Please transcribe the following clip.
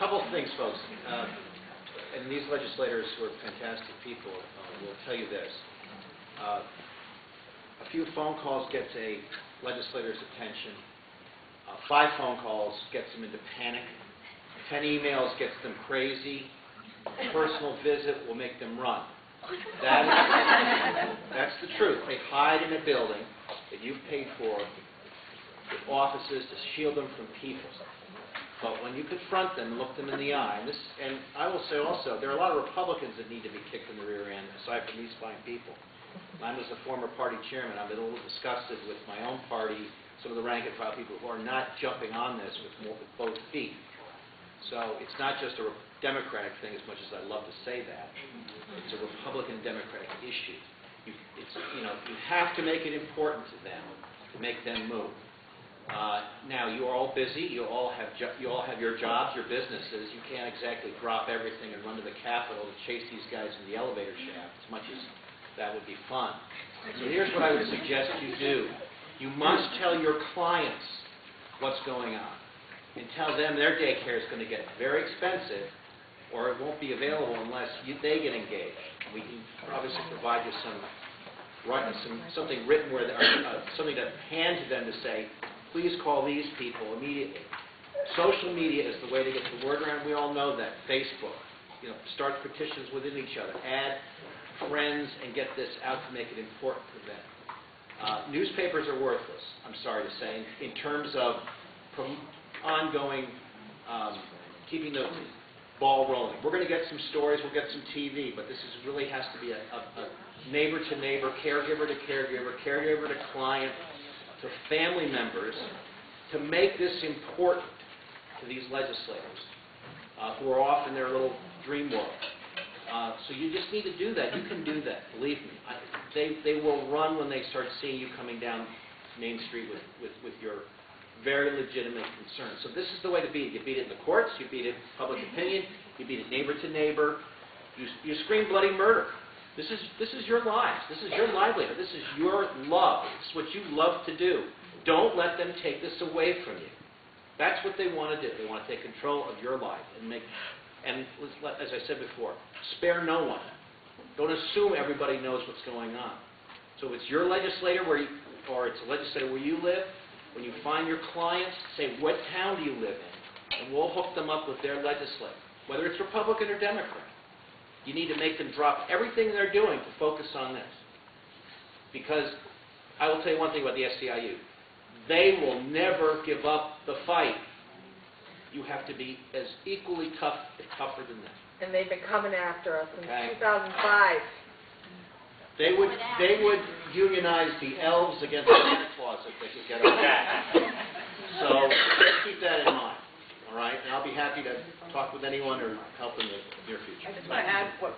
couple things, folks. And these legislators who are fantastic people will tell you this. A few phone calls gets a legislator's attention. 5 phone calls gets them into panic. 10 emails gets them crazy. A personal visit will make them run. That's the truth. They hide in a building that you've paid for with offices to shield them from people. But when you confront them and look them in the eye, and I will say also, there are a lot of Republicans that need to be kicked in the rear end, aside from these fine people. I was a former party chairman. I've been a little disgusted with my own party, some of the rank and file people who are not jumping on this with both feet. So it's not just a Democratic thing as much as I love to say that. It's a Republican-Democratic issue. You have to make it important to them to make them move. Now, you are all busy. You all have your jobs, your businesses. You can't exactly drop everything and run to the Capitol to chase these guys in the elevator shaft, as much as that would be fun. So here's what I would suggest you do. You must tell your clients what's going on and tell them their daycare is going to get very expensive or it won't be available unless they get engaged. We can obviously provide you something written where something to hand to them to say, please call these people immediately. Social media is the way to get the word around. We all know that. Facebook. Start petitions within each other. Add friends and get this out to make it important to them. Newspapers are worthless, I'm sorry to say, in terms of ongoing keeping the ball rolling. We're going to get some stories, we'll get some TV, but this really has to be a neighbor to neighbor, caregiver to caregiver, caregiver to client, to family members, to make this important to these legislators who are off in their little dream world. So you just need to do that. You can do that, believe me. They will run when they start seeing you coming down Main Street with your very legitimate concerns. So this is the way to beat it. You beat it in the courts, you beat it in public opinion, you beat it neighbor to neighbor, you scream bloody murder. This is your lives. This is your livelihood. This is your love. This is what you love to do. Don't let them take this away from you. That's what they want to do. They want to take control of your life and as I said before, spare no one. Don't assume everybody knows what's going on. So if it's your legislator or it's a legislator where you live, when you find your clients, say, what town do you live in? And we'll hook them up with their legislator, whether it's Republican or Democrat. You need to make them drop everything they're doing to focus on this. Because I will tell you one thing about the SEIU. They will never give up the fight. You have to be as equally tough, if tougher than them. And they've been coming after us since 2005. They would unionize the elves against the Santa Claus if they could get them. So just keep that in mind. All right? And I'll be happy to talk with anyone or help in the near future. I just want to add what